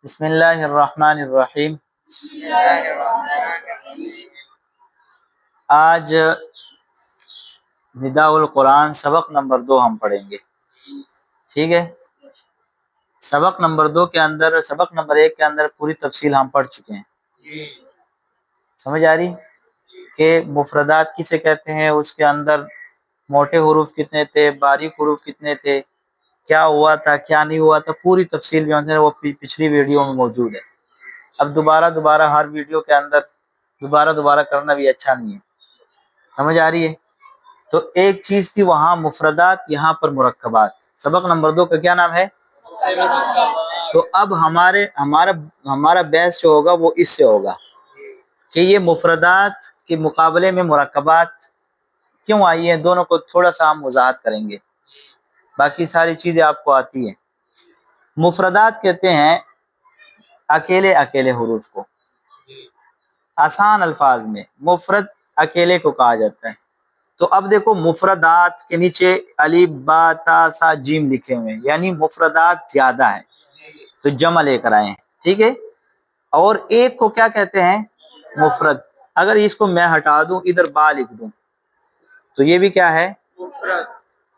بسم اللہ الرحمن الرحیم۔ آج نداء القرآن سبق نمبر 2 ہم پڑھیں گے، ٹھیک ہے۔ سبق نمبر 2 کے اندر، سبق نمبر 1 کے اندر پوری تفصیل ہم پڑھ چکے ہیں۔ سمجھ آ رہی کہ مفردات کسے کہتے ہیں، اس کے اندر موٹے حروف کتنے تھے، باریک حروف کتنے تھے، کیا ہوا تھا کیا نہیں ہوا تھا، پوری تفصیل جو ہے وہ پچھلی ویڈیو میں موجود ہے۔ اب دوبارہ ہر ویڈیو کے اندر دوبارہ کرنا بھی اچھا نہیں ہے، سمجھ آ رہی ہے۔ تو ایک چیز تھی وہاں مفردات، یہاں پر مرکبات۔ سبق نمبر 2 کا کیا نام ہے؟ تو اب ہمارا بحث جو ہوگا وہ اس سے ہوگا کہ یہ مفردات کے مقابلے میں مرکبات کیوں آئی ہیں، دونوں کو تھوڑا سا ہم وضاحت کریں گے، باقی ساری چیزیں آپ کو آتی ہیں۔ مفردات کہتے ہیں اکیلے حروف کو، آسان الفاظ میں مفرد اکیلے کو کہا جاتا ہے۔ تو اب دیکھو مفردات کے نیچے الف با تا سا جیم لکھے ہوئے ہیں، یعنی مفردات زیادہ ہیں تو جمع لے کر آئے ہیں، ٹھیک ہے۔ اور ایک کو کیا کہتے ہیں؟ مفرد۔ اگر اس کو میں ہٹا دوں، ادھر با لکھ دوں تو یہ بھی کیا ہے؟ مفرد۔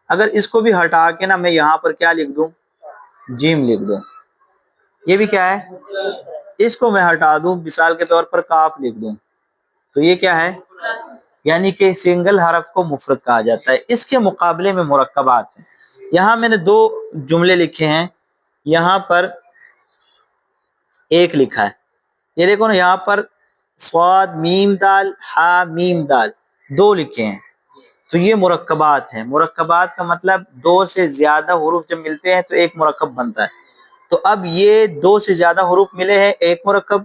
اگر اس کو بھی ہٹا کے نا میں یہاں پر کیا لکھ دوں؟ جیم لکھ دوں، یہ بھی کیا ہے؟ اس کو میں ہٹا دوں، مثال کے طور پر کاف لکھ دوں تو یہ کیا ہے؟ یعنی کہ سنگل حرف کو مفرد کہا جاتا ہے۔ اس کے مقابلے میں مرکبات ہیں۔ یہاں میں نے 2 جملے لکھے ہیں، یہاں پر ایک لکھا ہے، یہ دیکھو نا، یہاں پر صاد میم دال ہا میم دال 2 لکھے ہیں، تو یہ مرکبات ہیں۔ مرکبات کا مطلب 2 سے زیادہ حروف جب ملتے ہیں تو ایک مرکب بنتا ہے۔ تو اب یہ 2 سے زیادہ حروف ملے ہیں، ایک مرکب،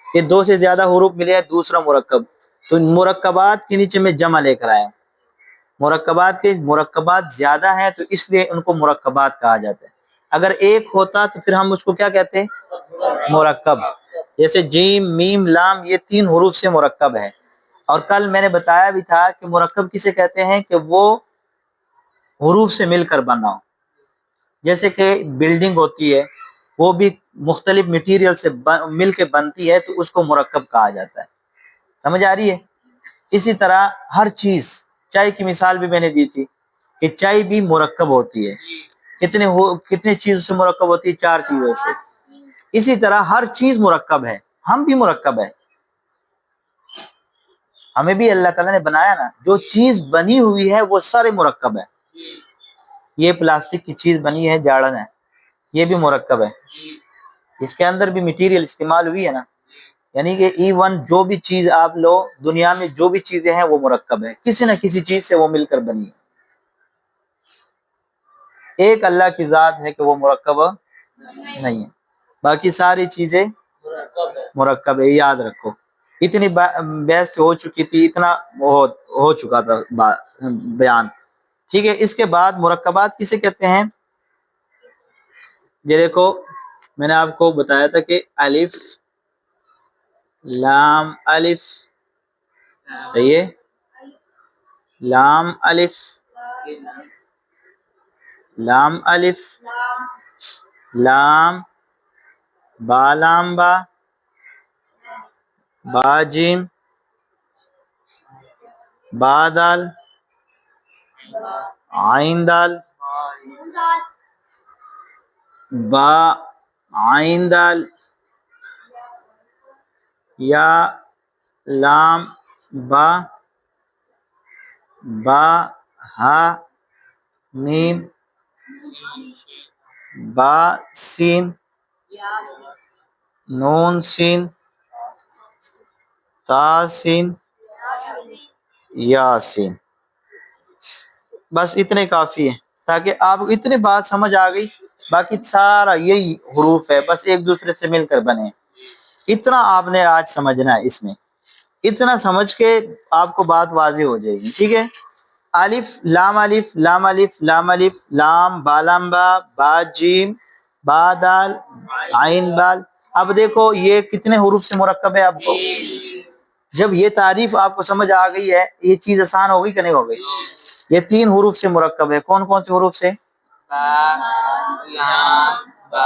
یہ 2 سے زیادہ حروف ملے ہیں، دوسرا مرکب۔ تو مرکبات کے نیچے میں جمع لے کر آیا، مرکبات زیادہ ہیں تو اس لیے ان کو مرکبات کہا جاتا ہے۔ اگر ایک ہوتا تو پھر ہم اس کو کیا کہتے ہیں؟ مرکب۔ جیسے جیم میم لام، یہ 3 حروف سے مرکب ہے۔ اور کل میں نے بتایا بھی تھا کہ مرکب کسے کہتے ہیں کہ وہ حروف سے مل کر بنا ہو۔ جیسے کہ بلڈنگ ہوتی ہے، وہ بھی مختلف مٹیریل سے مل کے بنتی ہے تو اس کو مرکب کہا جاتا ہے، سمجھ آ رہی ہے۔ اسی طرح ہر چیز، چائے کی مثال بھی میں نے دی تھی کہ چائے بھی مرکب ہوتی ہے، کتنے چیزوں سے مرکب ہوتی ہے؟ 4 چیزوں سے۔ اسی طرح ہر چیز مرکب ہے، ہم بھی مرکب ہے، ہمیں بھی اللہ تعالیٰ نے بنایا نا، جو چیز بنی ہوئی ہے وہ سارے مرکب ہے۔ یہ پلاسٹک کی چیز بنی ہے، جاڑن ہے، یہ بھی مرکب ہے، اس کے اندر بھی مٹیریل استعمال ہوئی ہے نا۔ یعنی کہ ایون جو بھی چیز آپ لو، دنیا میں جو بھی چیزیں ہیں وہ مرکب ہے، کسی نہ کسی چیز سے وہ مل کر بنی ہے۔ ایک اللہ کی ذات ہے کہ وہ مرکب نہیں ہے، باقی ساری چیزیں مرکب ہے، یاد رکھو۔ اتنی بحث ہو چکی تھی، اتنا ہو چکا تھا بیان، ٹھیک ہے۔ اس کے بعد مرکبات کسے کہتے ہیں؟ یہ دیکھو میں نے آپ کو بتایا تھا کہ الف لام الف، صحیح ہے، لام الف لام الف لام با لام با با جیم با دال عین دال با عین دال یا لام با با ہا میم با سین نون سین تا سین یا سین۔ بس اتنے کافی ہیں تاکہ آپ اتنی بات سمجھ آ گئی، باقی سارا یہی حروف ہے، بس ایک دوسرے سے مل کر بنے۔ اتنا آپ نے آج سمجھنا ہے، اس میں اتنا سمجھ کے آپ کو بات واضح ہو جائے گی، ٹھیک ہے۔ الف لام الف لام الف لام الف لام با لام با با جیم با دال عین بال۔ اب دیکھو یہ کتنے حروف سے مرکب ہے؟ آپ کو جب یہ تعریف آپ کو سمجھ آ گئی ہے، یہ چیز آسان ہو گئی کہ نہیں ہو گئی؟ یہ 3 حروف سے مرکب ہے، کون کون سے حروف سے؟ با لام با۔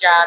4।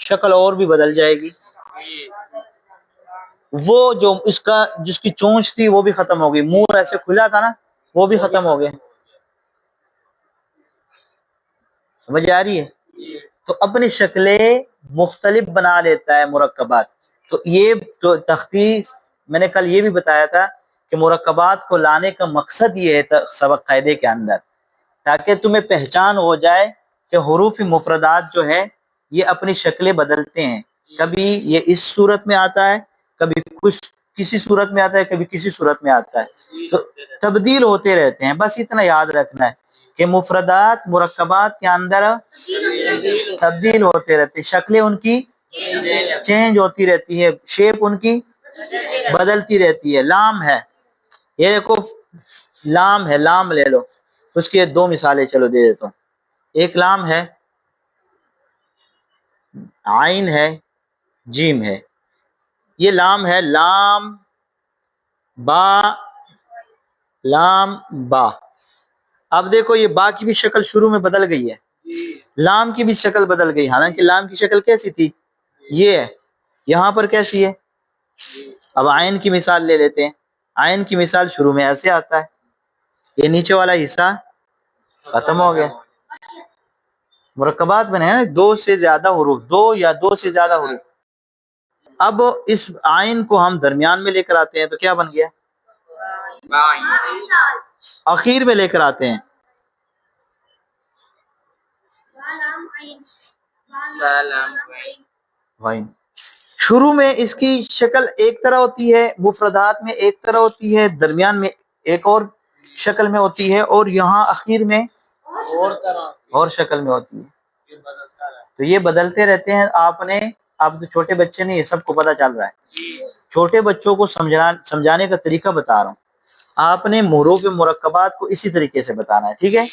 شکل اور بھی بدل جائے گی. وہ جو اس کا جس کی چونچ تھی وہ بھی ختم ہو گئی, منہ ایسے کھلا تھا نا وہ بھی ختم ہو گیا. سمجھ آ رہی ہے؟ تو اپنی شکلیں مختلف بنا لیتا ہے مرکبات. تو یہ تو تختی میں نے کل یہ بھی بتایا تھا کہ مرکبات کو لانے کا مقصد یہ ہے سبق قاعدے کے اندر, تاکہ تمہیں پہچان ہو جائے کہ حروف مفردات جو ہے یہ اپنی شکلیں بدلتے ہیں. کبھی یہ اس صورت میں آتا ہے, کبھی کسی صورت میں آتا ہے, کبھی کسی صورت میں آتا ہے, تو تبدیل ہوتے رہتے ہیں. بس اتنا یاد رکھنا ہے کہ مفردات مرکبات کے اندر تبدیل ہوتے رہتے ہیں, شکلیں ان کی چینج ہوتی رہتی ہے, شیپ ان کی بدلتی رہتی ہے. لام ہے, یہ دیکھو لام ہے, لام لے لو, اس کے دو مثالیں چلو دے دیتا ہوں. ایک لام ہے, عین ہے, جیم ہے. یہ لام ہے, لام با, لام با. اب دیکھو یہ با کی بھی شکل شروع میں بدل گئی ہے, لام کی بھی شکل بدل گئی. حالانکہ لام کی شکل کیسی تھی, یہ ہے, یہاں پر کیسی ہے. اب عین کی مثال لے لیتے ہیں. عین کی مثال شروع میں ایسے آتا ہے, یہ نیچے والا حصہ ختم ہو گیا. مرکبات بنے ہیں دو سے زیادہ حروف, دو یا دو سے زیادہ حروف. اب اس عین کو ہم درمیان میں لے کر آتے ہیں تو کیا بن گیا, اخیر میں لے کر آتے ہیں شروع میں اس کی شکل ایک طرح ہوتی ہے, مفردات میں ایک طرح ہوتی ہے, درمیان میں ایک اور شکل میں ہوتی ہے, اور یہاں اخیر میں اور شکل میں ہوتی ہے. تو یہ بدلتے رہتے ہیں. آپ نے, آپ تو چھوٹے بچے نہیں, یہ سب کو پتہ چل رہا ہے. چھوٹے بچوں کو سمجھانے کا طریقہ بتا رہا ہوں. آپ نے حروف مرکبات کو اسی طریقے سے بتانا ہے, ٹھیک ہے.